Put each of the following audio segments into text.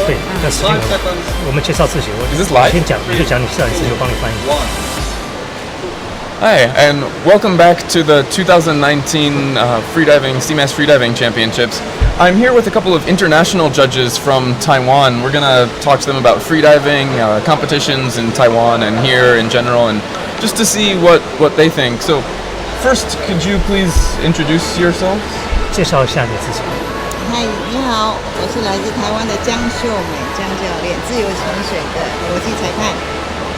对，但时间我们介绍自己，我先讲，你就讲你自己，我帮你翻译。Hi, and welcome back to the 2019 CMAS Freediving Championships. I'm here with a couple of international judges from Taiwan. We're going to talk to them about freediving competitions in Taiwan and here in general, and just to see what they think. So, first, could you please introduce yourselves? 介绍一下你自己。嗨，你好，我是来自台湾的江秀美江教练，自由潜水的国际裁判。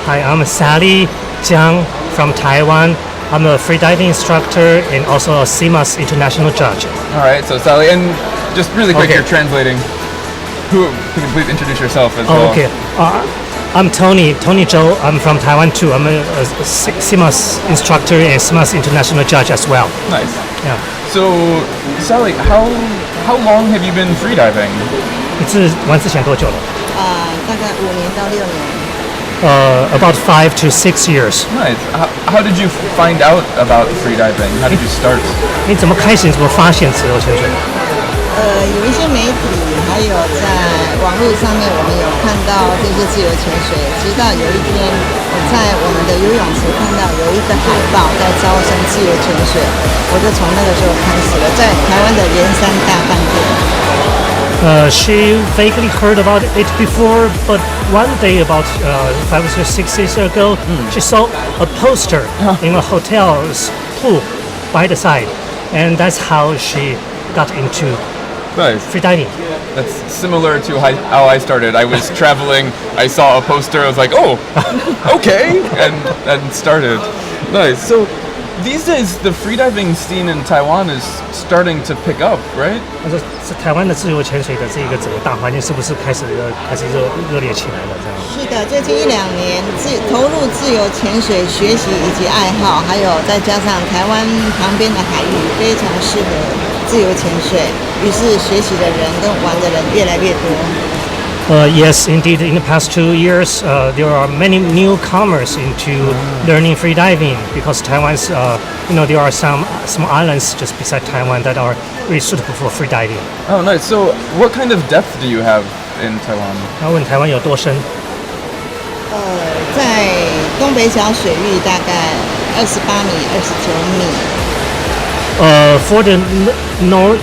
Hi, I'm Sally Jiang from Taiwan. I'm a freediving instructor and also a CMAS international judge. All right, so Sally, and just really quick, Okay. you're translating. Can you please introduce yourself as well? Okay. I'm Tony Zhou. I'm from Taiwan too. I'm a CMAS instructor and CMAS international judge as well. Nice. Yeah. So, Sally, how long have you been freediving? 你是玩之前多久了？大概5年到6年。About 5 to 6 years. Nice. How did you find out about freediving? How did you start? 你怎么开始？你怎么发现自由潜水？有一些媒体还有在网络上面，我们有看到这些自由潜水。直到有一天，我在我们的游泳池看到有一个海报在招生自由潜水，我就从那个时候开始了，在台湾的圆山大饭店。She vaguely heard about it before, but one day about 5 or 6 years ago, she saw a poster in a hotel's pool by the side, and that's how she got into Nice. freediving. That's similar to how I started. I was traveling, I saw a poster, I was like, oh, okay, and started. Nice. So these days, the freediving scene in Taiwan is starting to pick up, right? 他说，是台湾的自由潜水的这个整个大环境是不是开始热烈起来了？这样。是的，最近1-2年投入自由潜水学习以及爱好，还有再加上台湾旁边的海域非常适合自由潜水，于是学习的人跟玩的人越来越多。Yes, indeed. In the past 2 years, there are many newcomers into learning freediving because Taiwan's, there are some islands just beside Taiwan that are really suitable for freediving. Oh, nice. So what kind of depth do you have in Taiwan? 他问台湾有多深？在东北角水域大概28米、29米。For the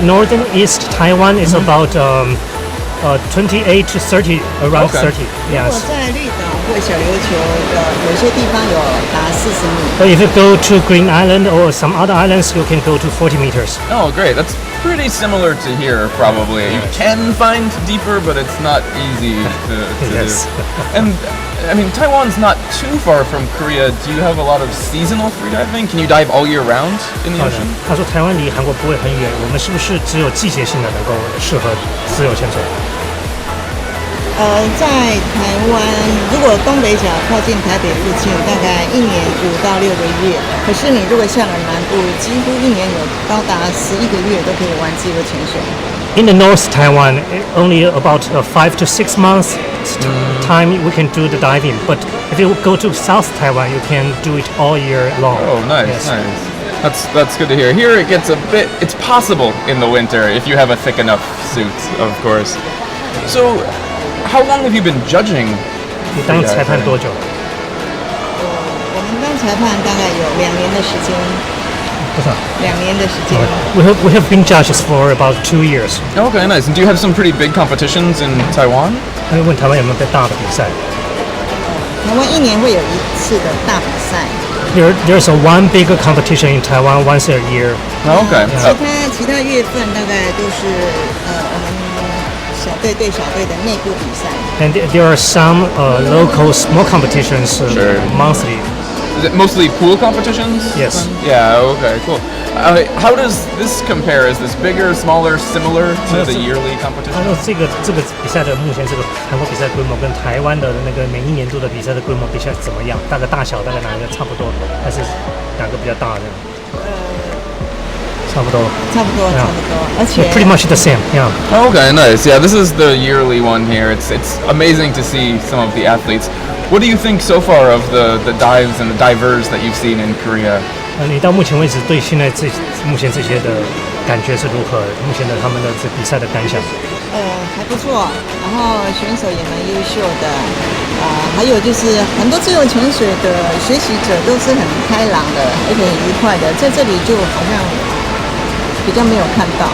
northern east Taiwan is about 28 to 30, around Okay. 30. 如 Yes. 果在绿岛或小琉球的有些地方有达40米。But if you go to Green Island or some other islands, you can go to 40 meters. Oh, great. That's pretty similar to here, probably. You can find deeper, but it's not easy to Yes. do. And, I mean, Taiwan's not too far from Korea. Do you have a lot of seasonal freediving? Can you dive all year round in the 好的 ocean? 他说台湾离韩国不会很远，我们是不是只有季节性的能够适合自由潜水？在台湾，如果东北角靠近台北附近，大概1年5到6个月。可是你如果下了南部，几乎1年有高达11个月都可以玩自由潜水。In the North Taiwan, only about 5 to 6 months time we can do the diving. But if you go to South Taiwan, you can do it all year long. Oh, nice, Yes. nice. That's good to hear. Here it gets it's possible in the winter if you have a thick enough suit, of course. So, how long have you been judging? 你当裁判多久了？我们当裁判大概有2年的时间。多少2年的时间。？We have been judges for about 2 years. Okay, nice. And do you have some pretty big competitions in Taiwan? 他会问台湾有没有大的比赛台湾1年会有1次的大比赛。？There's a one bigger competition in Taiwan once a year. Oh, okay. 其他月份大概都是我们小队对小队的内部比赛。And there are some local small competitions Sure. monthly. Is it mostly pool competitions? Yes. Yeah, okay, cool. How does this compare? Is this bigger, smaller, similar to the yearly 他 competition? 说这个比赛的目前这个韩国比赛规模跟台湾的那个每一年度的比赛的规模比起来怎么样？大概大小大概哪一个差不多，还是哪个比较大的？差不多，而且 pretty much the same. Yeah. Okay, nice. Yeah, this is the yearly one here. It's amazing to see some of the athletes. What do you think so far of the dives and the divers that you've seen in Korea? 你到目前为止对现在目前这些的感觉是如何？目前的他们的这比赛的感想？还不错，然后选手也蛮优秀的，还有就是很多自由潜水的学习者都是很开朗的，而且很愉快的，在这里就好像比较没有看到。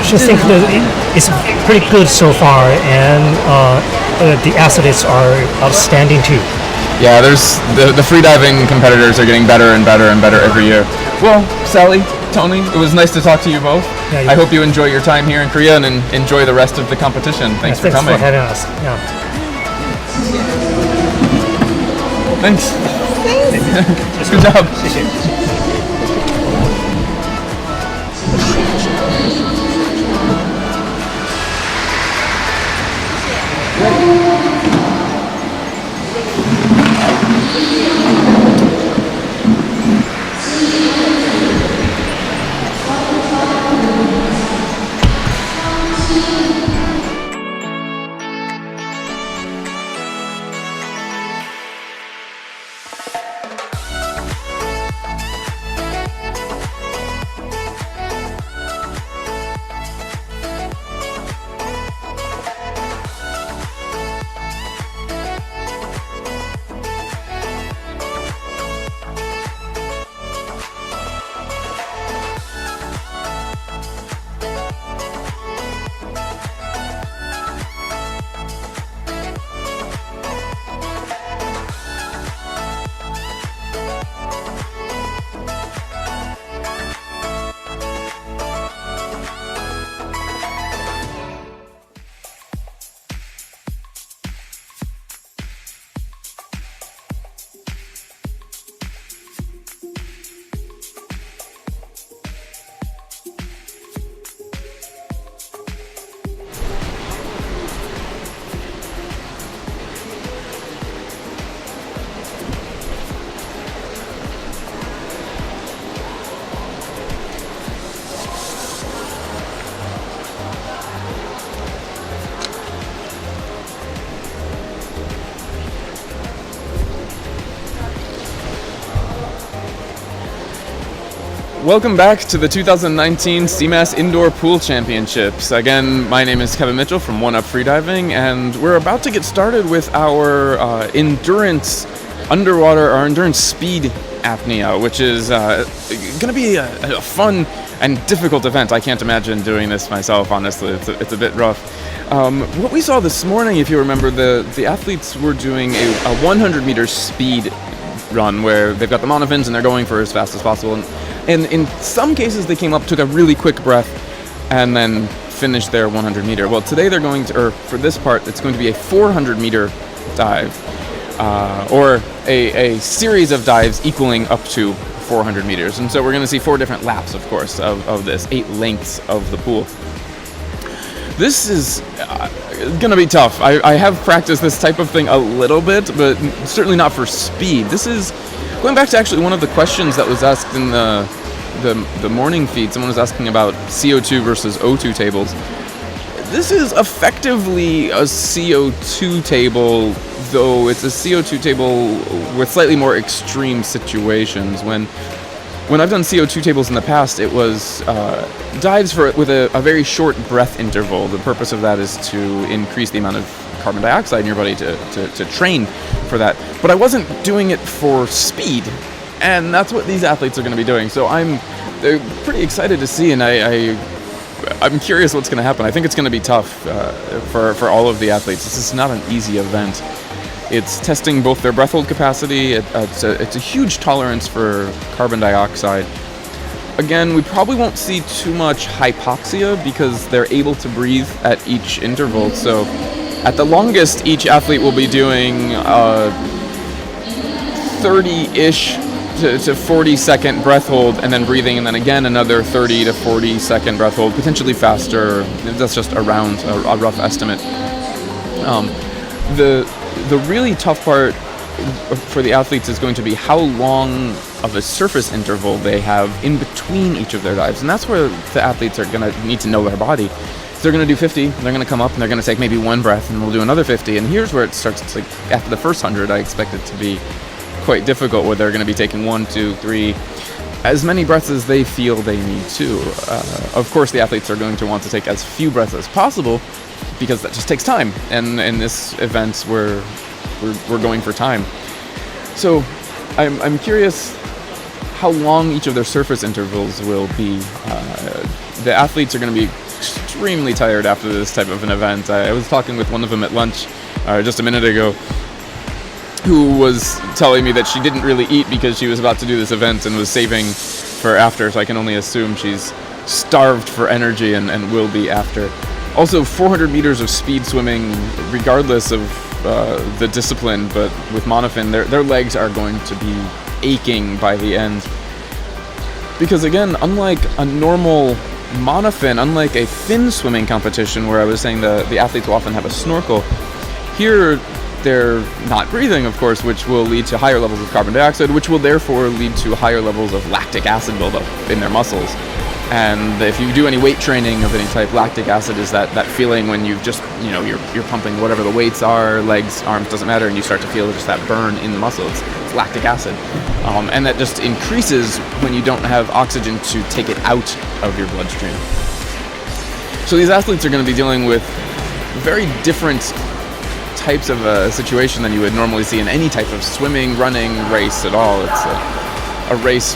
She thinks that it's pretty good so far, and the athletes are outstanding too. Yeah, there's the freediving competitors are getting better and better and better every year. Well, Sally, Tony, it was nice to talk to you both. Yeah, I hope you enjoy your time here in Korea and enjoy the rest of the competition. Thanks for coming. Thanks for having us. Yeah. Thanks. Good job. 谢谢。Welcome back to the 2019 CMAS Indoor Pool Championships. Again, my name is Kevin Mitchell from One Up Freediving, and we're about to get started with our endurance speed apnea, which is going to be a fun and difficult event. I can't imagine doing this myself, honestly. It's a bit rough. What we saw this morning, if you remember, the athletes were doing a 100-meter speed run where they've got the monofins and they're going for as fast as possible. And in some cases, they came up, took a really quick breath, and then finished their 100-meter. Well, today they're going to, or for this part, it's going to be a 400-meter dive, or a series of dives equaling up to 400 meters. And so we're going to see 4 different laps, of course, of this, 8 lengths of the pool. This is going to be tough. I have practiced this type of thing a little bit, but certainly not for speed. This is going back to actually one of the questions that was asked in the morning feed. Someone was asking about CO2 versus O2 tables. This is effectively a CO2 table, though it's a CO2 table with slightly more extreme situations. When I've done CO2 tables in the past, it was dives with a very short breath interval. The purpose of that is to increase the amount of carbon dioxide in your body to train for that. But I wasn't doing it for speed, and that's what these athletes are going to be doing. So they're pretty excited to see, and I'm curious what's going to happen. I think it's going to be tough for all of the athletes. This is not an easy event. It's testing both their breath hold capacity. It's a huge tolerance for carbon dioxide. Again, we probably won't see too much hypoxia because they're able to breathe at each interval. So at the longest, each athlete will be doing 30-ish to 40-second breath hold and then breathing, and then again another 30 to 40-second breath hold, potentially faster. That's just around a rough estimate. The really tough part for the athletes is going to be how long of a surface interval they have in between each of their dives. And that's where the athletes are going to need to know their body. So they're going to do 50, they're going to come up and they're going to take maybe one breath and we'll do another 50. And here's where it starts, it's like after the first 100, I expect it to be quite difficult, where they're going to be taking 1, 2, 3, as many breaths as they feel they need to. Of course, the athletes are going to want to take as few breaths as possible because that just takes time. And in this event, we're going for time. So I'm curious how long each of their surface intervals will be. The athletes are going to be extremely tired after this type of an event. I was talking with one of them at lunch just a minute ago, who was telling me that she didn't really eat because she was about to do this event and was saving for after, so I can only assume she's starved for energy and will be after. Also, 400 meters of speed swimming, regardless of the discipline, but with monofin, their legs are going to be aching by the end. Because again, unlike a normal monofin, unlike a fin swimming competition where I was saying the athletes will often have a snorkel, here they're not breathing, of course, which will lead to higher levels of carbon dioxide, which will therefore lead to higher levels of lactic acid buildup in their muscles. And if you do any weight training of any type, lactic acid is that feeling when you've just, you're pumping whatever the weights are, legs, arms, doesn't matter, and you start to feel just that burn in the muscle. It's lactic acid. And that just increases when you don't have oxygen to take it out of your bloodstream. So these athletes are going to be dealing with very different types of a situation than you would normally see in any type of swimming, running, race at all. It's a race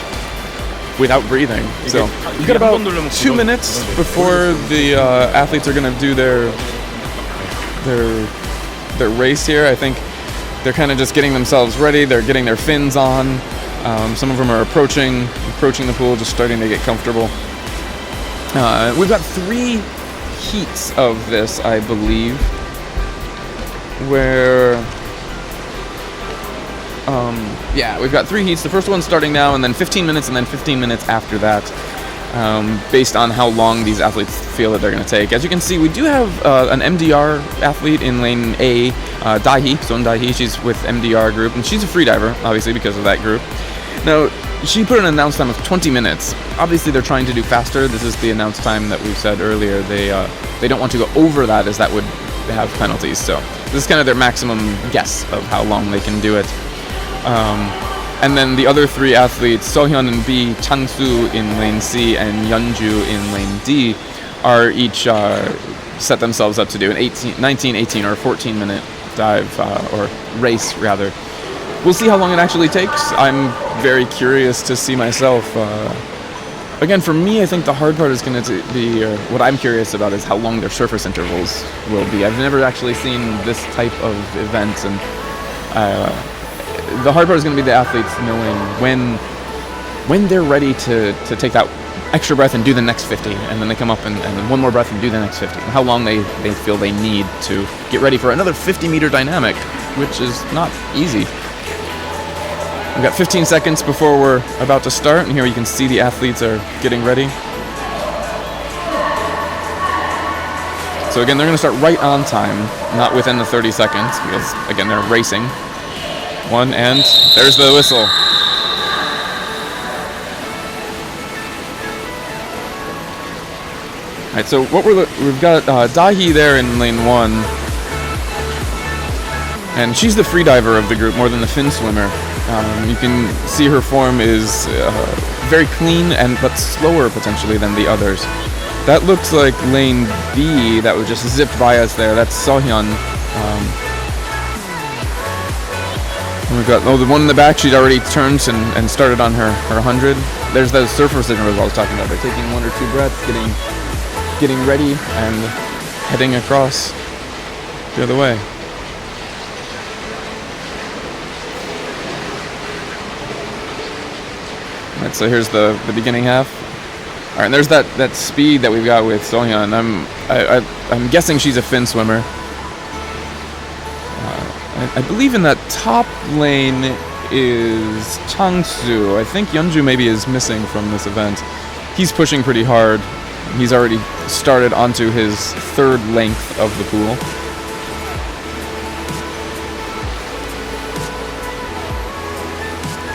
without breathing. So you've got about 2 minutes before the athletes are going to do their race here. I think they're kind of just getting themselves ready. They're getting their fins on. Some of them are approaching the pool, just starting to get comfortable. We've got 3 heats of this, I believe, where we've got 3 heats. The first one's starting now, and then 15 minutes, and then 15 minutes after that, based on how long these athletes feel that they're going to take. As you can see, we do have an MDR athlete in lane A, Dahi, Son Dahi. She's with MDR group, and she's a freediver, obviously, because of that group. Now, she put an announced time of 20 minutes. Obviously, they're trying to do faster. This is the announced time that we said earlier. They don't want to go over that, as that would have penalties. So this is kind of their maximum guess of how long they can do it. And then the other 3 athletes, Sohyun in B, Changsu in lane C, and Yeonju in lane D, are each set themselves up to do an 19, 18, or 14-minute dive, or race, rather. We'll see how long it actually takes. I'm very curious to see myself. Again, for me, I think the hard part is going to be, what I'm curious about is how long their surface intervals will be. I've never actually seen this type of event, and the hard part is going to be the athletes knowing when they're ready to take that extra breath and do the next 50, and then they come up and one more breath and do the next 50, and how long they feel they need to get ready for another 50-meter dynamic, which is not easy. We've got 15 seconds before we're about to start, and here you can see the athletes are getting ready. So again, they're going to start right on time, not within the 30 seconds, because again, they're racing. 1, and there's the whistle. All right, so we've got Dahi there in lane 1, and she's the freediver of the group more than the fin swimmer. You can see her form is very clean but slower potentially than the others. That looks like lane B that was just zipped by us there. That's Sohyun. We've got the one in the back. She'd already turned and started on her 100. There's those surfers that I was talking about. They're taking 1 or 2 breaths, getting ready, and heading across the other way. Alright, so here's the beginning half. Alright, and there's that speed that we've got with Sohyun. I'm guessing she's a fin swimmer. I believe in that top lane is Changsu. I think Yeonju maybe is missing from this event. He's pushing pretty hard. He's already started onto his 3rd length of the pool.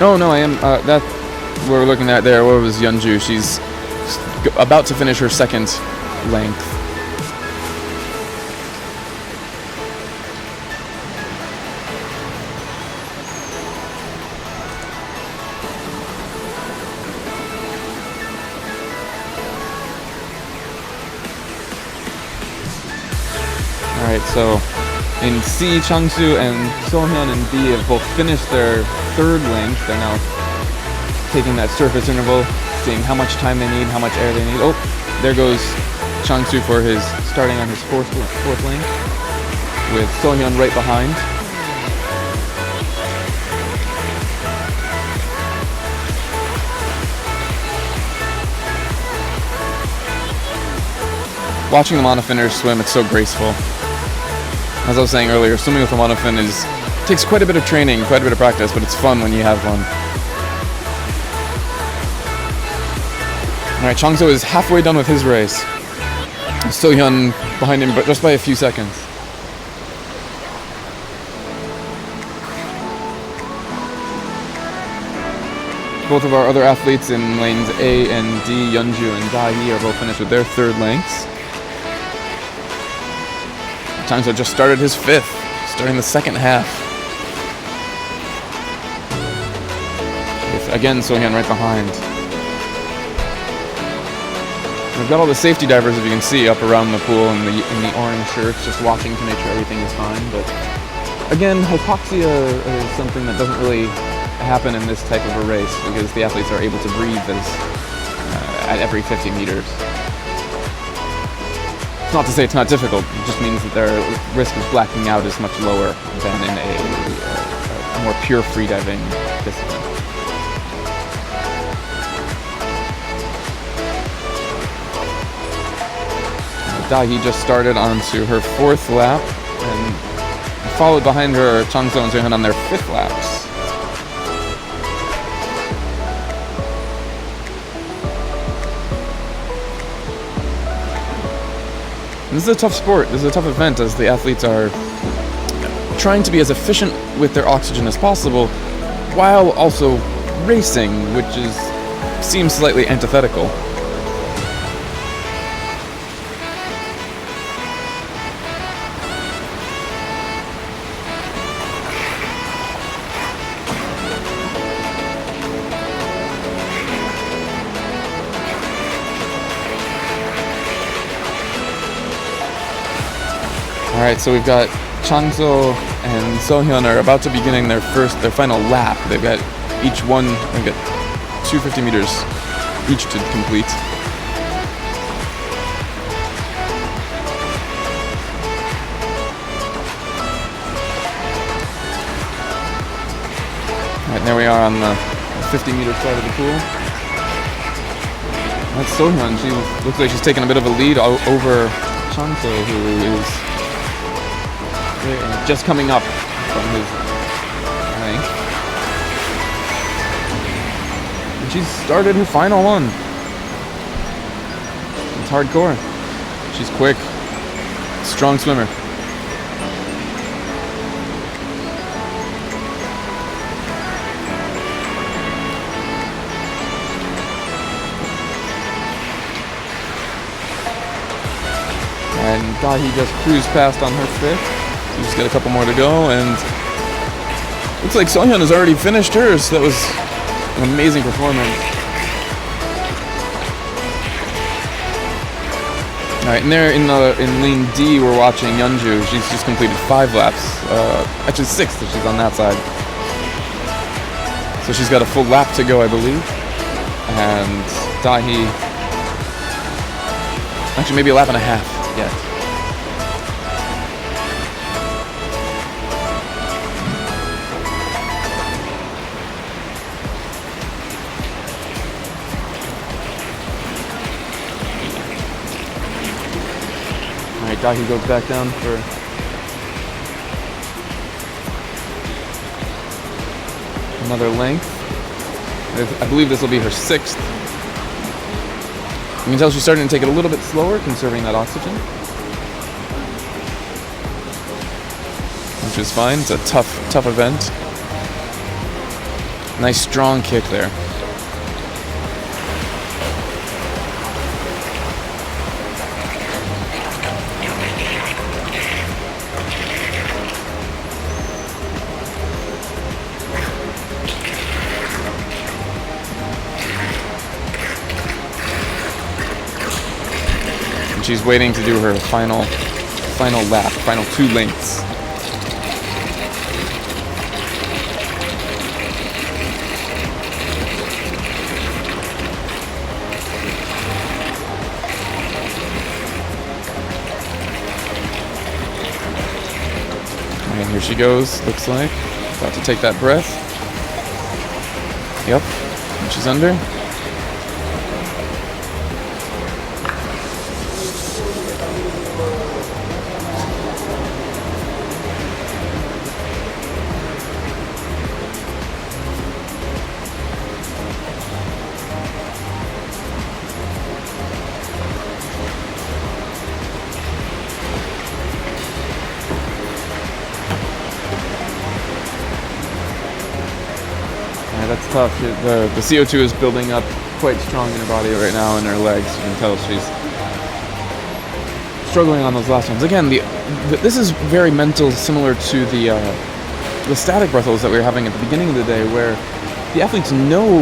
Oh no, I am that we're looking at there. What was Yeonju? She's about to finish her 2nd length. Alright, so in C, Changsu and Sohyun and B have both finished their third length. They're now taking that surface interval, seeing how much time they need, how much air they need. Oh, there goes Changsu for his starting on his fourth length, with Sohyun right behind. Watching the monofinners swim, it's so graceful. As I was saying earlier, swimming with a monofin takes quite a bit of training, quite a bit of practice, but it's fun when you have one. Alright, Changsu is halfway done with his race. Sohyun behind him, but just by a few seconds. Both of our other athletes in lanes A and D, Yeonju and Da-hee, are both finished with their third lengths. Changsu just started his fifth, starting the second half. With, again, Sohyun right behind. We've got all the safety divers, as you can see, up around the pool in the orange shirts, just watching to make sure everything is fine. But again, hypoxia is something that doesn't really happen in this type of a race because the athletes are able to breathe at every 50 meters. It's not to say it's not difficult, it just means that their risk of blacking out is much lower than in a more pure freediving discipline. Da-hee just started onto her fourth lap, and followed behind her Changsu and Sohyun on their fifth laps. This is a tough sport, this is a tough event, as the athletes are trying to be as efficient with their oxygen as possible, while also racing, which seems slightly antithetical. Alright, so we've got Changsu and Sohyun are about to be beginning their final lap. They've got each one, they've got 250 meters each to complete. Alright, there we are on the 50-meter side of the pool. That's Sohyun. She looks like she's taking a bit of a lead over Changsu, who is just coming up from his length. And she's started her final one. It's hardcore. She's quick. Strong swimmer. And Da-hee just cruised past on her fifth. She's just got a couple more to go, and looks like Sohyun has already finished hers. That was an amazing performance. Alright, and there in lane D we're watching Yeonju. She's just completed 5 laps. Actually 6 if she's on that side. So she's got a full lap to go, I believe. And Da-hee, actually maybe a lap and a half yet. Da-hee goes back down for another length. I believe this will be her 6th. You can tell she's starting to take it a little bit slower, conserving that oxygen. Which is fine. It's a tough event. Nice strong kick there. She's waiting to do her final final lap, final 2 lengths. And here she goes, looks like. About to take that breath. Yep, and she's under. That's tough. The CO2 is building up quite strong in her body right now, in her legs. You can tell she's struggling on those last ones. Again, this is very mental, similar to the static breath holds that we were having at the beginning of the day, where the athletes know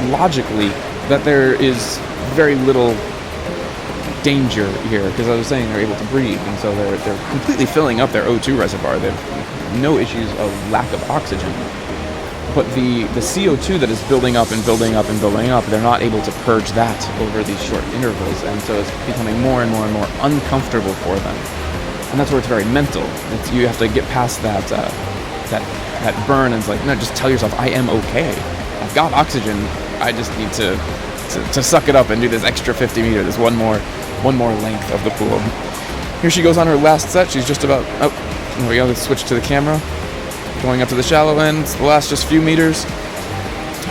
logically that there is very little danger here, because I was saying they're able to breathe, and so they're completely filling up their O2 reservoir. They have no issues of lack of oxygen. But the CO2 that is building up and building up and building up, they're not able to purge that over these short intervals, and so it's becoming more and more and more uncomfortable for them. And that's where it's very mental. You have to get past that burn, and it's like, no, just tell yourself, I am okay. I've got oxygen. I just need to suck it up and do this extra 50 meters, this one more length of the pool. Here she goes on her last set. She's just about, oh, there we go, let's switch to the camera. Going up to the shallow end, the last just few meters.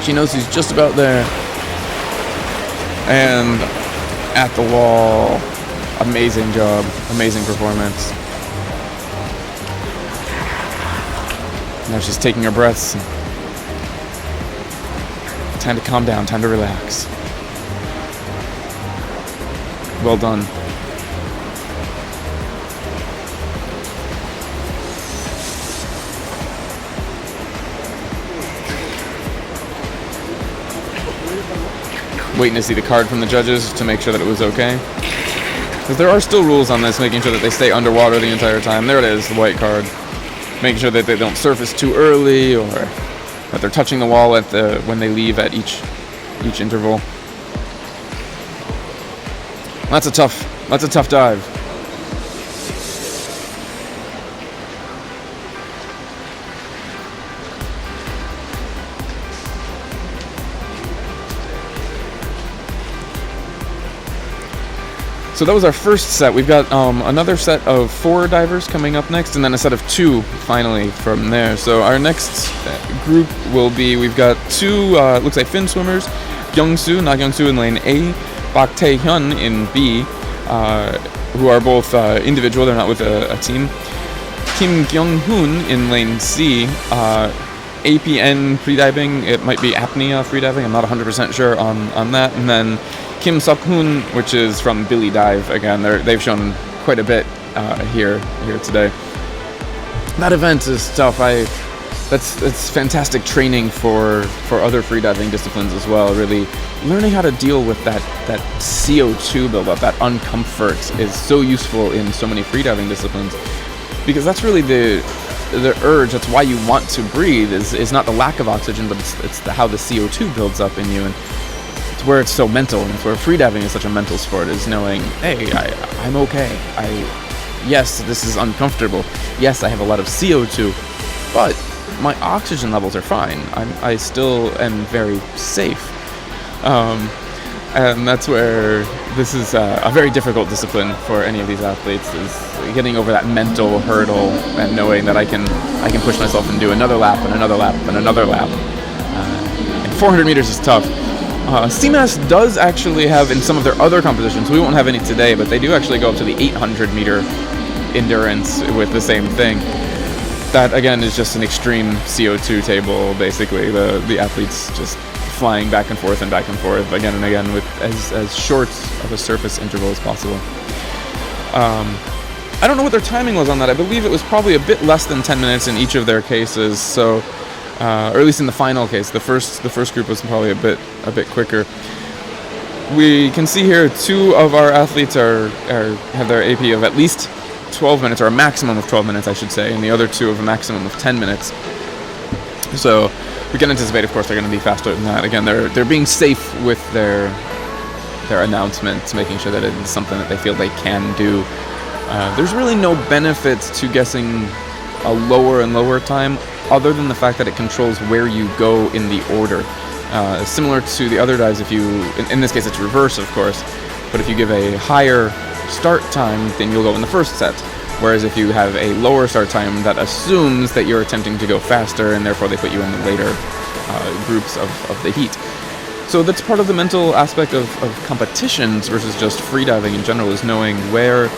She knows she's just about there. And at the wall. Amazing job, amazing performance. Now she's taking her breaths. Time to calm down, time to relax. Well done. Waiting to see the card from the judges to make sure that it was okay. Because there are still rules on this, making sure that they stay underwater the entire time. There it is, the white card. Making sure that they don't surface too early, or that they're touching the wall at when they leave at each interval. That's a tough dive. So that was our first set. We've got another set of 4 divers coming up next, and then a set of 2 finally from there. So our next group will be, we've got 2, looks like Finn swimmers, Kyungsu, Na Kyungsu in lane A, Bak Tae-hyun in B, who are both individual, they're not with a team. Kim Kyung-hoon in lane C, APN프리다이빙, it might be apnea freediving, I'm not 100% sure on that. And then Kim Seok-hoon, which is from Billidive. Again, they've shown quite a bit here today. That event is tough. It's fantastic training for other freediving disciplines as well. Really learning how to deal with that CO2 buildup, that uncomfort, is so useful in so many freediving disciplines, because that's really the urge. That's why you want to breathe. Is not the lack of oxygen, but it's how the CO2 builds up in you. And where it's so mental, and it's where freediving is such a mental sport, is knowing, hey, I'm okay. Yes, this is uncomfortable. Yes, I have a lot of CO2, but my oxygen levels are fine. I still am very safe. And that's where this is a very difficult discipline for any of these athletes, is getting over that mental hurdle and knowing that I can push myself and do another lap and another lap and another lap. And 400 meters is tough. CMAS does actually have, in some of their other competitions, we won't have any today, but they do actually go up to the 800 meter endurance with the same thing. That again is just an extreme CO2 table, basically. The athletes just flying back and forth again and again with as short of a surface interval as possible. I don't know what their timing was on that. I believe it was probably a bit less than 10 minutes in each of their cases. So. Or at least in the final case, the first group was probably a bit quicker. We can see here 2 of our athletes have their AP of at least 12 minutes, or a maximum of 12 minutes, I should say, and the other two of a maximum of 10 minutes. So we can anticipate, of course, they're going to be faster than that. Again, they're being safe with their announcements, making sure that it is something that they feel they can do. There's really no benefit to guessing a lower and lower time, other than the fact that it controls where you go in the order. Similar to the other dives, if you, in this case it's reverse, of course, but if you give a higher start time, then you'll go in the first set. Whereas if you have a lower start time, that assumes that you're attempting to go faster, and therefore they put you in the later groups of the heat. So that's part of the mental aspect of competitions versus just freediving in general, is knowing where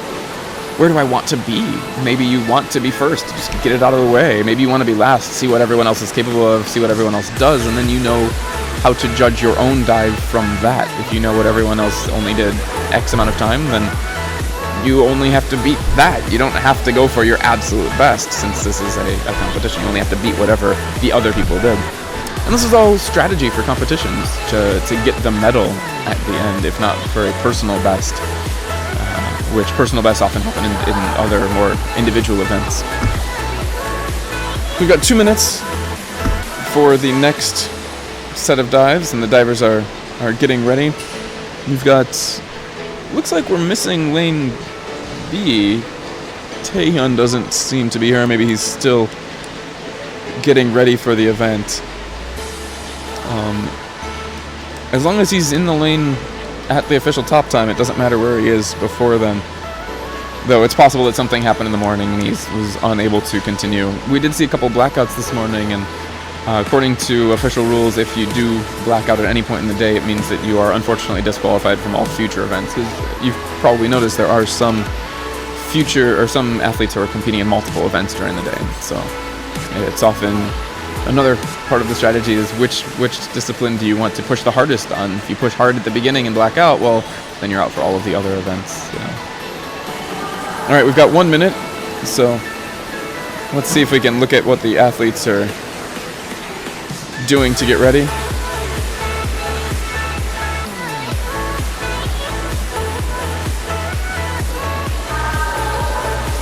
do I want to be? Maybe you want to be first, just get it out of the way. Maybe you want to be last, see what everyone else is capable of, see what everyone else does, and then you know how to judge your own dive from that. If you know what everyone else only did X amount of time, then you only have to beat that. You don't have to go for your absolute best, since this is a competition. You only have to beat whatever the other people did. And this is all strategy for competitions, to get the medal at the end, if not for a personal best, which personal bests often happen in other more individual events. We've got 2 minutes for the next set of dives, and the divers are getting ready. We've got, looks like we're missing lane B. Taehyun doesn't seem to be here. Maybe he's still getting ready for the event. As long as he's in the lane at the official top time, it doesn't matter where he is before then. Though it's possible that something happened in the morning and he was unable to continue. We did see a couple blackouts this morning, and according to official rules, if you do black out at any point in the day, it means that you are unfortunately disqualified from all future events. Because you've probably noticed there are some athletes who are competing in multiple events during the day. So it's often another part of the strategy is which discipline do you want to push the hardest on. If you push hard at the beginning and black out, well, then you're out for all of the other events. All right, we've got 1 minute, so let's see if we can look at what the athletes are doing to get ready.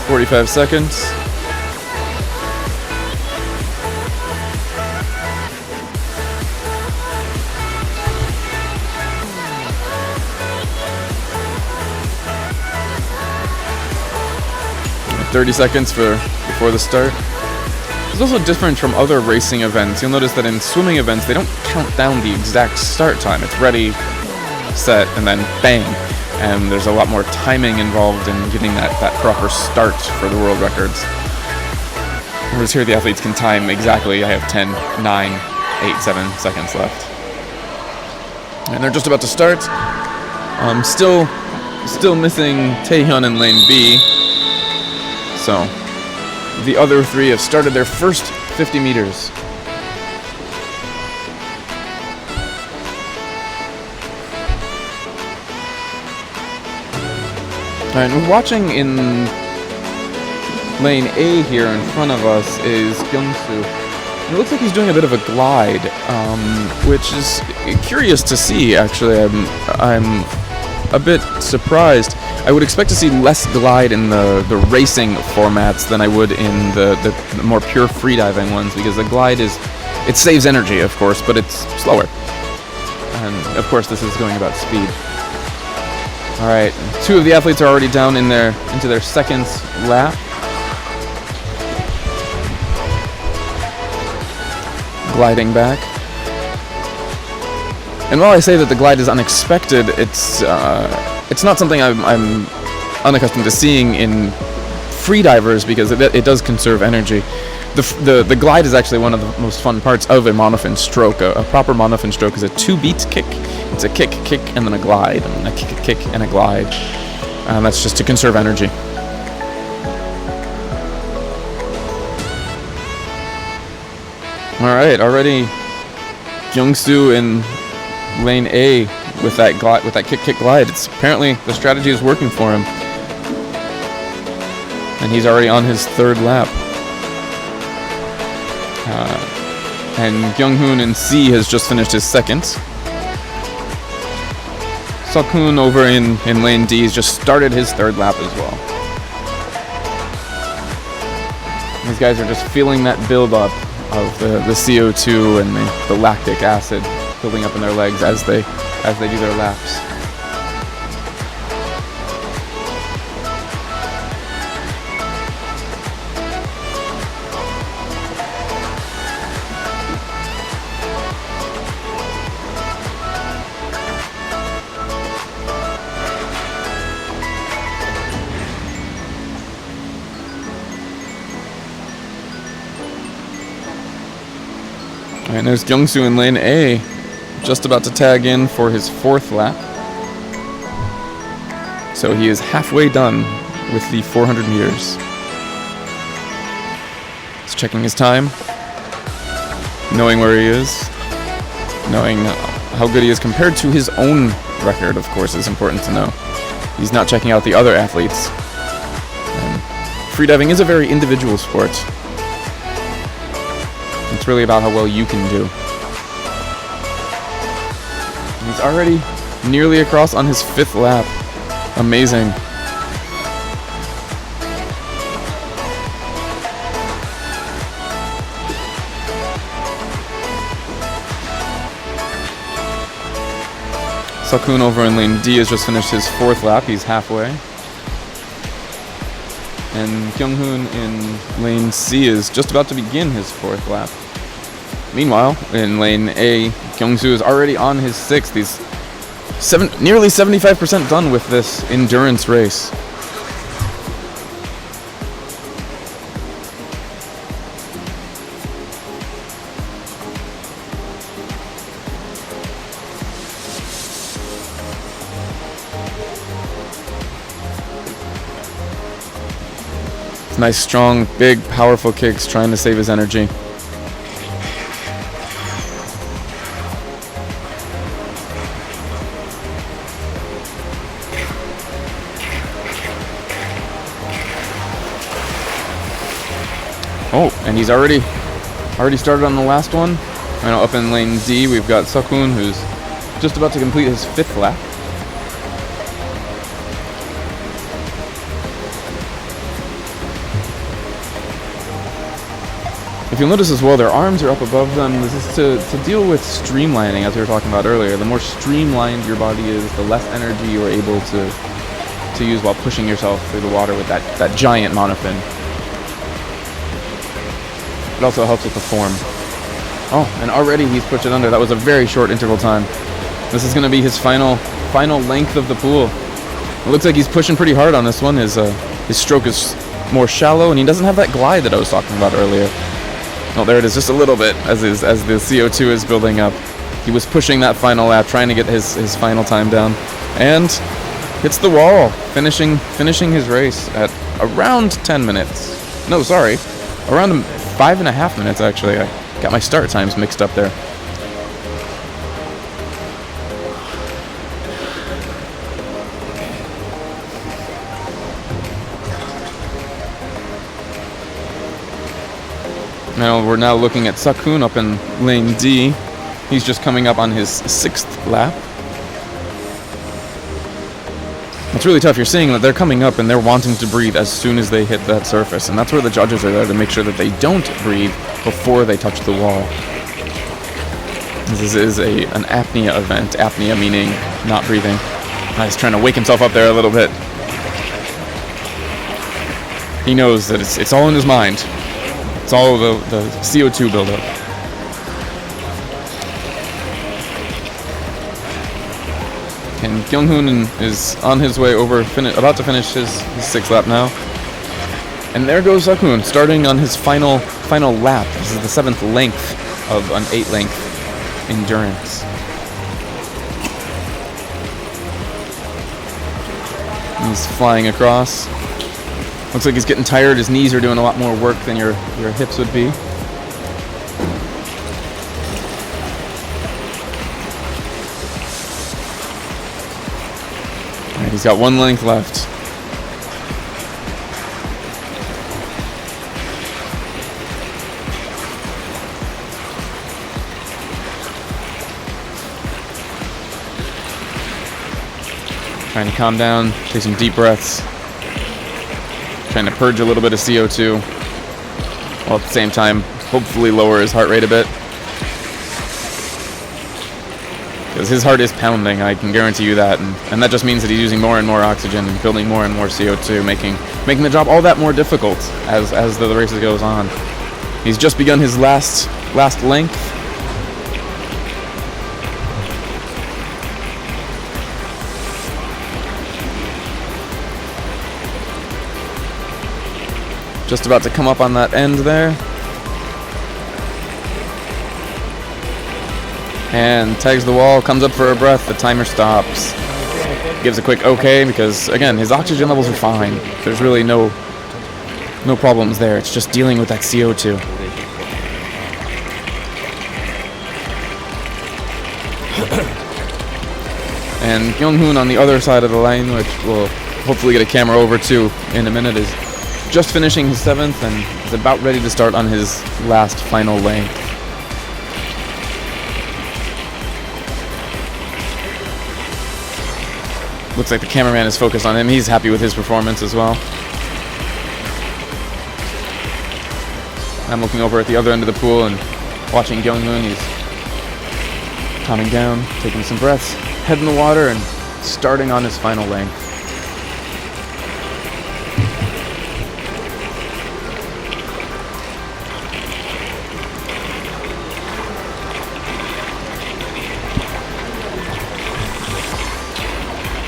"45 seconds. "30 seconds before the start." It's also different from other racing events. You'll notice that in swimming events, they don't count down the exact start time. It's ready, set, and then bang. And there's a lot more timing involved in getting that proper start for the world records. Whereas here the athletes can time exactly. I have 10, 9, 8, 7 seconds left. And they're just about to start. Still missing Taehyun in lane B. So the other three have started their first 50 meters. All right, we're watching in lane A here in front of us is Kyung-soo. It looks like he's doing a bit of a glide, which is curious to see, actually. I'm a bit surprised. I would expect to see less glide in the racing formats than I would in the more pure freediving ones, because the glide it saves energy, of course, but it's slower. And of course this is going about speed. All right, 2 of the athletes are already down into their second lap. Gliding back. And while I say that the glide is unexpected, it's not something I'm unaccustomed to seeing in freedivers, because it does conserve energy. The glide is actually one of the most fun parts of a monofin stroke. A proper monofin stroke is a 2-beat kick. It's a kick, and then a glide, and a kick, and a glide. That's just to conserve energy. All right, already Kyung-soo in lane A with that glide, with that kick glide. It's apparently the strategy is working for him, and he's already on his 3rd lap. And Kyung-hoon in C has just finished his 2nd. Seok-hoon over in lane D has just started his 3rd lap as well. These guys are just feeling that buildup of the CO2 and the lactic acid building up in their legs as they do their laps. And there's Kyung-soo in lane A, just about to tag in for his 4th lap. So he is halfway done with the 400 meters. He's checking his time, knowing where he is, knowing how good he is compared to his own record, of course, is important to know. He's not checking out the other athletes. And freediving is a very individual sport. It's really about how well you can do. He's already nearly across on his 5th lap. Amazing. Sakun over in lane D has just finished his 4th lap. He's halfway. And Kyung-hoon in lane C is just about to begin his 4th lap. Meanwhile, in lane A, Kyung-soo is already on his 6th. He's nearly 75% done with this endurance race. Nice, strong, big, powerful kicks, trying to save his energy. Oh, and he's already started on the last one. I know up in lane D, we've got Sakun, who's just about to complete his 5th lap. If you'll notice as well, their arms are up above them. This is to deal with streamlining, as we were talking about earlier. The more streamlined your body is, the less energy you're able to use while pushing yourself through the water with that giant monofin. It also helps with the form. Oh, and already he's pushed it under. That was a very short interval time. This is going to be his final length of the pool. It looks like he's pushing pretty hard on this one. His stroke is more shallow, and he doesn't have that glide that I was talking about earlier. Oh, there it is, just a little bit as the CO2 is building up. He was pushing that final lap, trying to get his final time down, and hits the wall, finishing his race at around 10 minutes. No, sorry, around 5.5 minutes actually. I got my start times mixed up there. Now we're now looking at Sakun up in lane D. He's just coming up on his 6th lap. It's really tough. You're seeing that they're coming up and they're wanting to breathe as soon as they hit that surface. And that's where the judges are there to make sure that they don't breathe before they touch the wall. This is an apnea event. Apnea meaning not breathing. He's trying to wake himself up there a little bit. He knows that it's all in his mind. It's all the CO2 buildup. And Kyung-hoon is on his way over, about to finish his 6th lap now. And there goes Sakun, starting on his final lap. This is the 7th length of an 8-length endurance. He's flying across. Looks like he's getting tired. His knees are doing a lot more work than your hips would be. All right, he's got 1 length left. Trying to calm down, take some deep breaths. Trying to purge a little bit of CO2. while at the same time hopefully lower his heart rate a bit. Because his heart is pounding, I can guarantee you that, and that just means that he's using more and more oxygen and building more and more CO2, making the job all that more difficult as the race goes on. He's just begun his last length. Just about to come up on that end there. And tags the wall, comes up for a breath, the timer stops. Gives a quick okay because, again, his oxygen levels are fine. There's really no problems there. It's just dealing with that CO2. And Kyung-hoon on the other side of the lane, which we'll hopefully get a camera over to in a minute, is just finishing his 7th and is about ready to start on his last final length. Looks like the cameraman is focused on him. He's happy with his performance as well. I'm looking over at the other end of the pool and watching Kyung-hoon. He's calming down, taking some breaths, head in the water, and starting on his final length.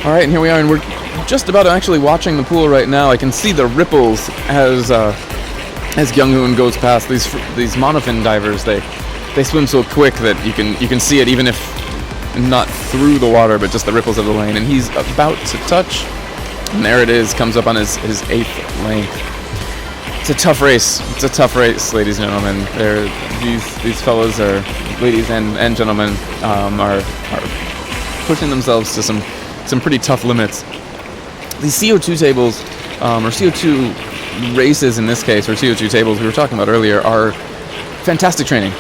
All right, and here we are, and we're just about actually watching the pool right now. I can see the ripples as Kyung-hoon goes past. These monofin divers, they swim so quick that you can see it even if not through the water, but just the ripples of the lane. And he's about to touch, and there it is, comes up on his 8th length. It's a tough race. It's a tough race, ladies and gentlemen. These fellas are, ladies and gentlemen, are pushing themselves to some pretty tough limits. These CO2 tables, or CO2 races in this case, or CO2 tables we were talking about earlier, are fantastic training,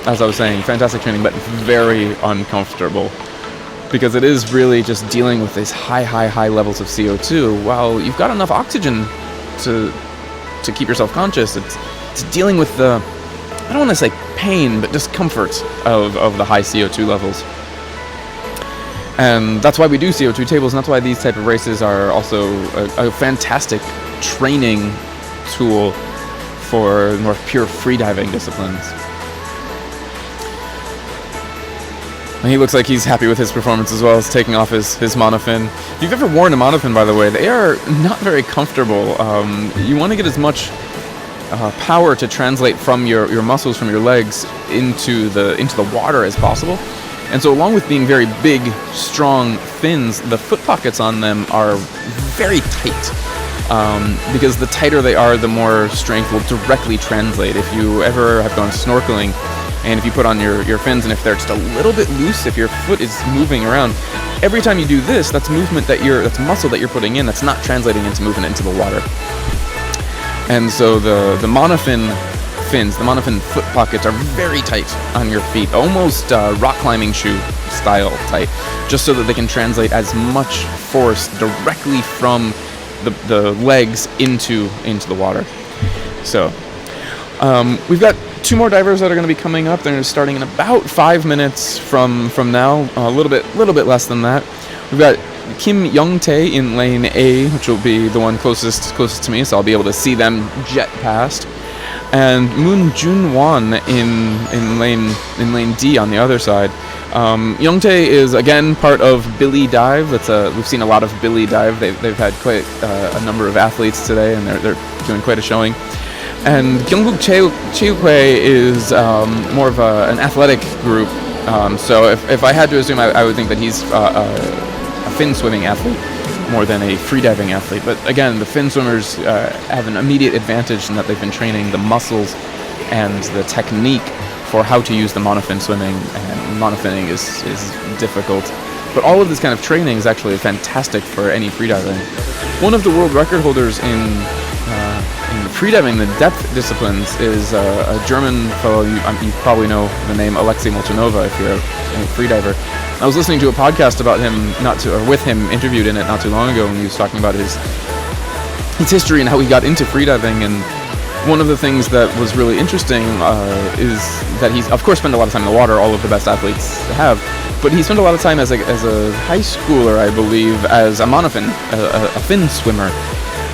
as I was saying, fantastic training, but very uncomfortable. Because it is really just dealing with these high levels of CO2 while you've got enough oxygen to keep yourself conscious. It's dealing with the, I don't want to say pain, but discomfort of the high CO2 levels. And that's why we do CO2 tables, and that's why these type of races are also a fantastic training tool for more pure freediving disciplines. And he looks like he's happy with his performance as well as taking off his monofin. If you've ever worn a monofin, by the way, they are not very comfortable. You want to get as much power to translate from your muscles, from your legs into the water as possible. And so along with being very big, strong fins, the foot pockets on them are very tight. Because the tighter they are, the more strength will directly translate. If you ever have gone snorkeling, and if you put on your fins, and if they're just a little bit loose, if your foot is moving around, every time you do this, that's movement that's muscle that you're putting in that's not translating into movement into the water. And so the monofin fins, the monofin foot pockets are very tight on your feet, almost rock climbing shoe style tight, just so that they can translate as much force directly from the legs into the water. So we've got 2 more divers that are going to be coming up. They're starting in about 5 minutes from now, a little bit less than that. We've got Kim Young-tae in lane A, which will be the one closest to me, so I'll be able to see them jet past. And Moon Jun-won in lane D on the other side. Young-tae is again part of Billidive. We've seen a lot of Billidive. They've had quite a number of athletes today, and they're doing quite a showing. And 경북che육회 is more of an athletic group. So if I had to assume, I would think that he's a fin swimming athlete more than a freediving athlete. But again, the fin swimmers have an immediate advantage in that they've been training the muscles and the technique for how to use the monofin swimming, and monofinning is difficult. But all of this kind of training is actually fantastic for any freediving. One of the world record holders in freediving, the depth disciplines, is a German fellow. You probably know the name Alexei Molchanova if you're a freediver. I was listening to a podcast about him with him interviewed in it not too long ago, and he was talking about his history and how he got into freediving. And one of the things that was really interesting is that he's, of course, spent a lot of time in the water. All of the best athletes have. But he spent a lot of time as a high schooler, I believe, as a monofin, a fin swimmer.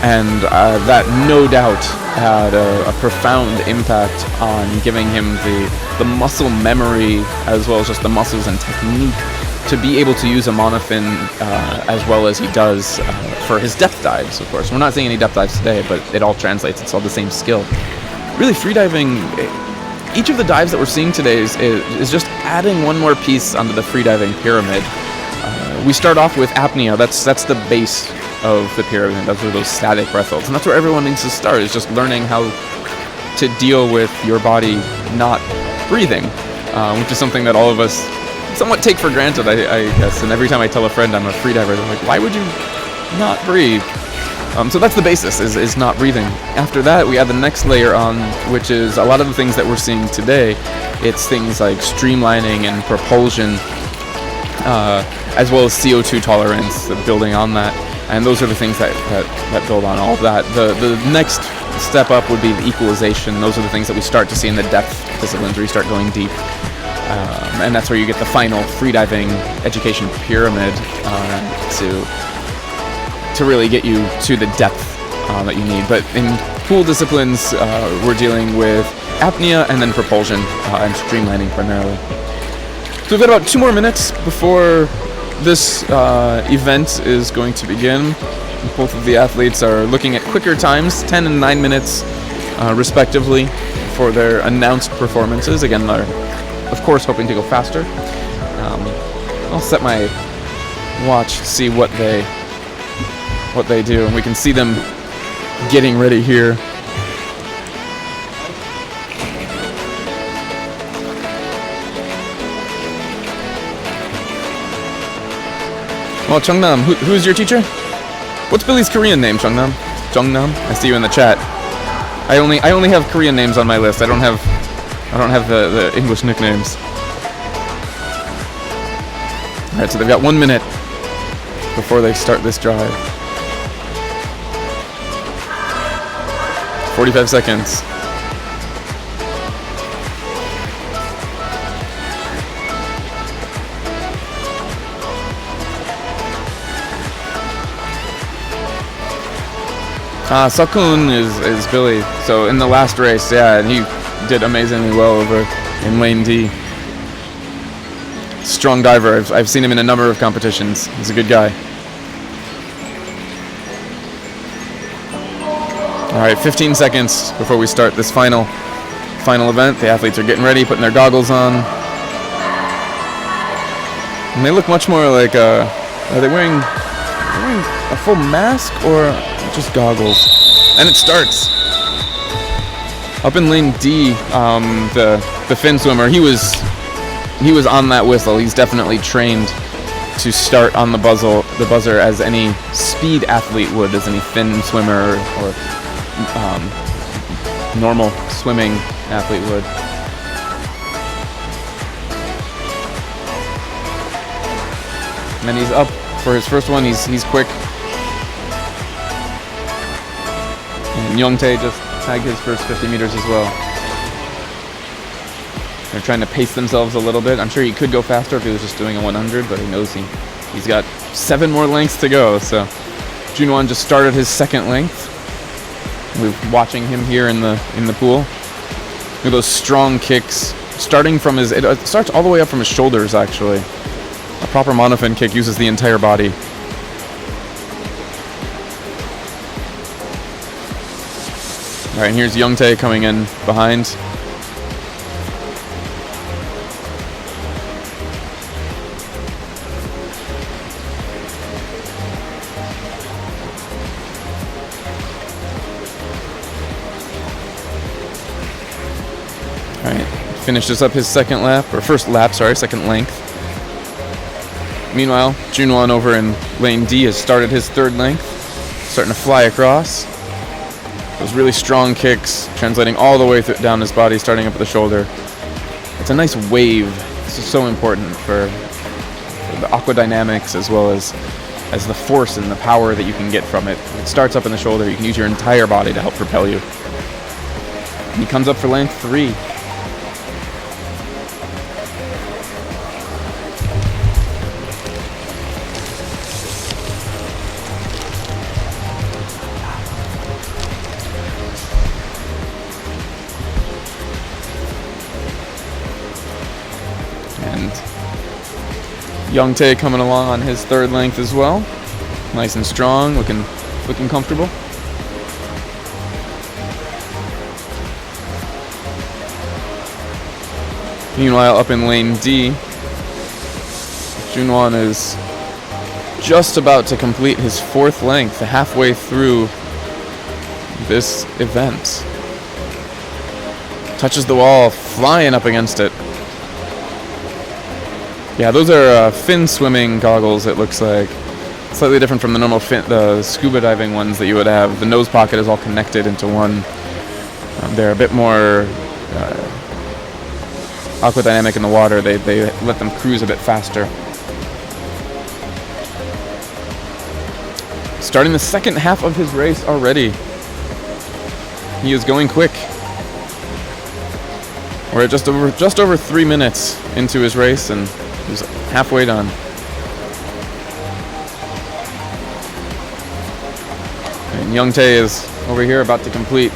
And that no doubt had a profound impact on giving him the muscle memory as well as just the muscles and technique to be able to use a monofin as well as he does for his depth dives, of course. We're not seeing any depth dives today, but it all translates. It's all the same skill. Really, freediving, each of the dives that we're seeing today is just adding one more piece onto the freediving pyramid. We start off with apnea. That's the base of the pyramid. Those are those static breath holds. And that's where everyone needs to start, is just learning how to deal with your body not breathing, which is something that all of us somewhat take for granted, I guess. And every time I tell a friend I'm a freediver, they're like, why would you not breathe? So that's the basis, is not breathing. After that, we add the next layer on, which is a lot of the things that we're seeing today. It's things like streamlining and propulsion, as well as CO2 tolerance, building on that. And those are the things that build on all of that. The next step up would be the equalization. Those are the things that we start to see in the depth disciplines, where you start going deep. And that's where you get the final freediving education pyramid to really get you to the depth that you need. But in pool disciplines, we're dealing with apnea and then propulsion and streamlining primarily. So we've got about 2 more minutes before this event is going to begin. Both of the athletes are looking at quicker times, 10 and 9 minutes respectively, for their announced performances. Again, they're of course hoping to go faster. I'll set my watch to see what they do, and we can see them getting ready here. Well, Chungnam, who's your teacher? What's Billy's Korean name, Chungnam? Chungnam? I see you in the chat. I only have Korean names on my list. I don't have the English nicknames. All right, so they've got 1 minute before they start this drive. 45 seconds. Sakun is Billy. So in the last race, yeah, and he did amazingly well over in lane D. Strong diver. I've seen him in a number of competitions. He's a good guy. All right, 15 seconds before we start this final event. The athletes are getting ready, putting their goggles on. And they look much more like, are they wearing a full mask or just goggles? And it starts. Up in lane D, the fin swimmer, he was on that whistle. He's definitely trained to start on the buzzer as any speed athlete would, as any fin swimmer or normal swimming athlete would. And then he's up for his first one. He's quick. And Youngtae just tagged his first 50 meters as well. They're trying to pace themselves a little bit. I'm sure he could go faster if he was just doing a 100, but he knows he's got 7 more lengths to go. So Junwon just started his second length. We're watching him here in the pool. Look at those strong kicks, starting from it starts all the way up from his shoulders. Actually, a proper monofin kick uses the entire body. All right, and here's Youngtae coming in behind. Finishes up his second length. Meanwhile, Junwon over in lane D has started his third length, starting to fly across. Those really strong kicks, translating all the way down his body, starting up at the shoulder. It's a nice wave. This is so important for the aquadynamics as well as the force and the power that you can get from it. It starts up in the shoulder. You can use your entire body to help propel you. He comes up for length 3. And Young-tae coming along on his 3rd length as well. Nice and strong, looking comfortable. Meanwhile, up in lane D, Junwon is just about to complete his 4th length, halfway through this event. Touches the wall, flying up against it. Yeah, those are fin swimming goggles, it looks like. Slightly different from the normal the scuba diving ones that you would have. The nose pocket is all connected into one. They're a bit more aquadynamic in the water. They let them cruise a bit faster. Starting the 2nd half of his race already. He is going quick. We're at just over 3 minutes into his race, and he's halfway done. And Young-tae is over here about to complete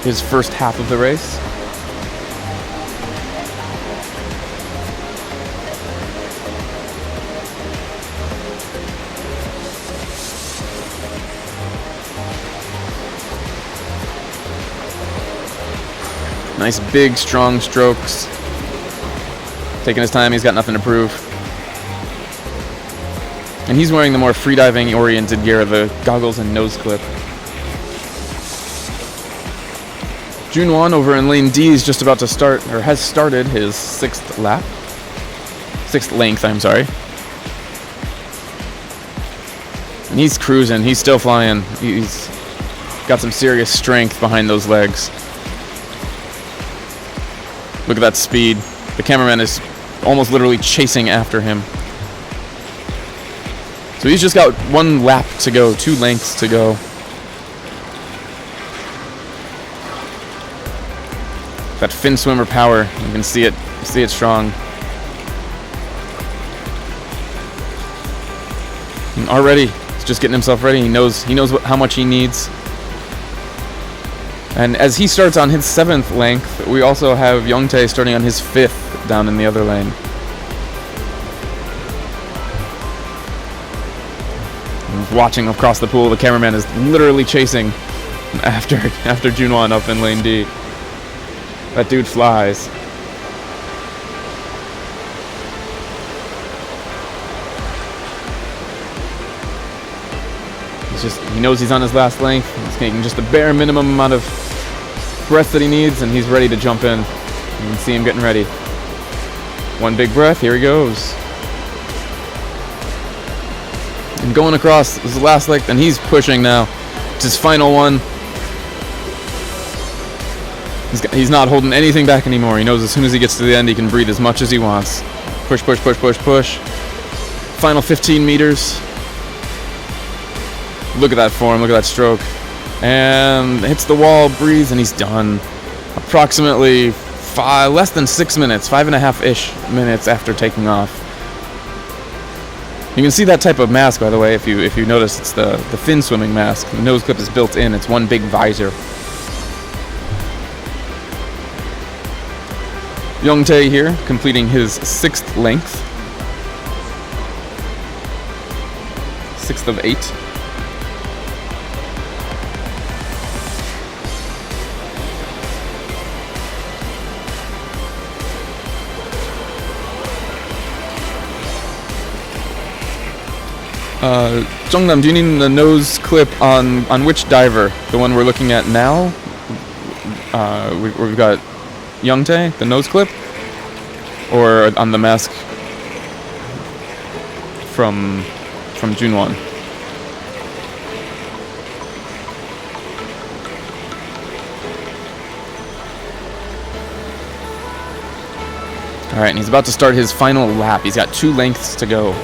his 1st half of the race. Nice big strong strokes. Taking his time, he's got nothing to prove. And he's wearing the more freediving oriented gear, the goggles and nose clip. Junwon over in lane D is just about to start, or has started his 6th lap. 6th length, I'm sorry. And he's cruising, he's still flying. He's got some serious strength behind those legs. Look at that speed. The cameraman is almost literally chasing after him. So he's just got 1 lap to go, 2 lengths to go. That fin swimmer power, you can see it strong. And already, he's just getting himself ready. He knows how much he needs. And as he starts on his 7th length, we also have Young-tae starting on his 5th down in the other lane. Watching across the pool, the cameraman is literally chasing after Junwon up in lane D. That dude flies. He knows he's on his last length. He's taking just the bare minimum amount of breath that he needs, and he's ready to jump in. You can see him getting ready. 1 big breath, here he goes. And going across, this is the last length, and he's pushing now. It's his final one. He's not holding anything back anymore. He knows as soon as he gets to the end, he can breathe as much as he wants. Push, push, push, push, push. Final 15 meters. Look at that form, look at that stroke. And hits the wall, breathes, and he's done. Approximately less than 6 minutes, 5.5-ish minutes after taking off. You can see that type of mask, by the way, if you notice, it's the fin swimming mask. The nose clip is built in, it's 1 big visor. Young-tae here, completing his 6th length. 6th of 8. Jungdam, do you need the nose clip on which diver? The one we're looking at now? We've got Young-tae, the nose clip? Or on the mask from Junwon? Alright, and he's about to start his final lap. He's got 2 lengths to go.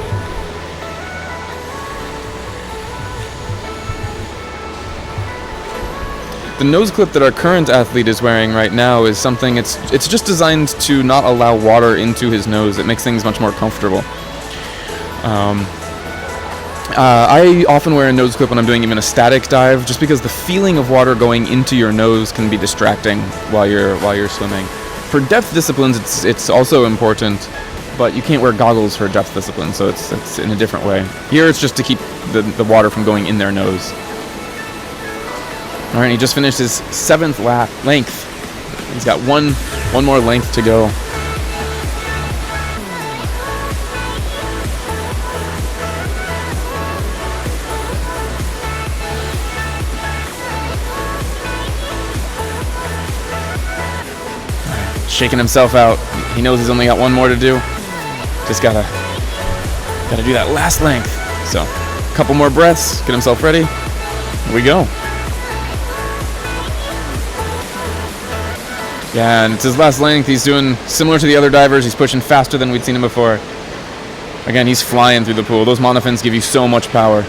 The nose clip that our current athlete is wearing right now is something, it's just designed to not allow water into his nose. It makes things much more comfortable. I often wear a nose clip when I'm doing even a static dive, just because the feeling of water going into your nose can be distracting while you're swimming. For depth disciplines, it's also important, but you can't wear goggles for depth discipline, so it's in a different way. Here it's just to keep the water from going in their nose. All right, he just finished his 7th length. He's got one more length to go. Shaking himself out. He knows he's only got one more to do. Just gotta do that last length. So, a couple more breaths, get himself ready. Here we go. Yeah, and it's his last length. He's doing similar to the other divers. He's pushing faster than we'd seen him before. Again, he's flying through the pool. Those monofins give you so much power.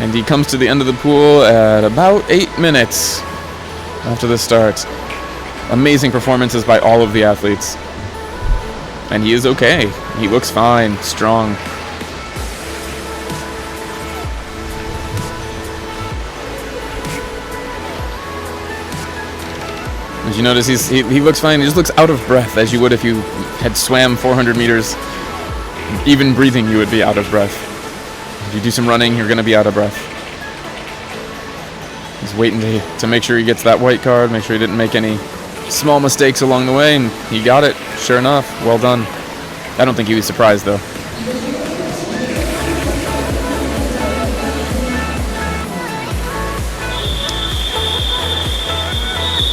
And he comes to the end of the pool at about 8 minutes after the start. Amazing performances by all of the athletes. And he is okay. He looks fine, strong. As you notice, he looks fine. He just looks out of breath, as you would if you had swam 400 meters. Even breathing, you would be out of breath. If you do some running, you're going to be out of breath. He's waiting to make sure he gets that white card, make sure he didn't make any small mistakes along the way, and he got it. Sure enough, well done. I don't think he was surprised, though.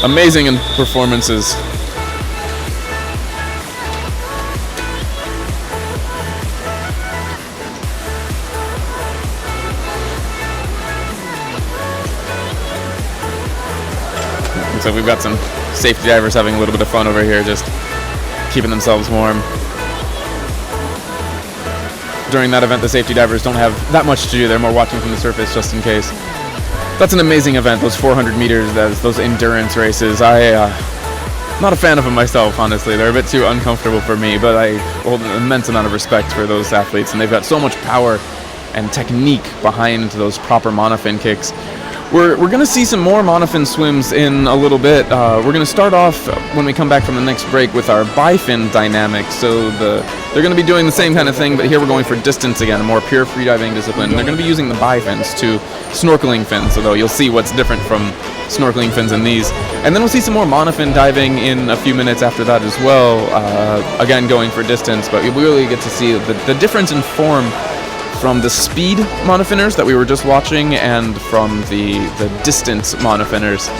Amazing in performances. So we've got some safety divers having a little bit of fun over here, just keeping themselves warm. During that event, the safety divers don't have that much to do. They're more watching from the surface just in case. That's an amazing event, those 400 meters, those endurance races. I'm not a fan of them myself, honestly. They're a bit too uncomfortable for me, but I hold an immense amount of respect for those athletes, and they've got so much power and technique behind those proper monofin kicks. We're going to see some more monofin swims in a little bit. We're going to start off when we come back from the next break with our bifin dynamics. So they're going to be doing the same kind of thing, but here we're going for distance again, a more pure freediving discipline. And they're going to be using the bifins to snorkeling fins, although you'll see what's different from snorkeling fins in these. And then we'll see some more monofin diving in a few minutes after that as well, again going for distance, but we really get to see the difference in form from the speed monofinners that we were just watching and from the distance monofinners.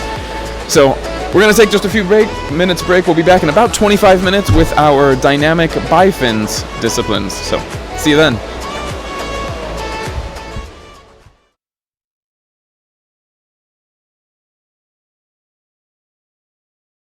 So we're going to take just a few minutes break. We'll be back in about 25 minutes with our dynamic bifins disciplines. So see you then.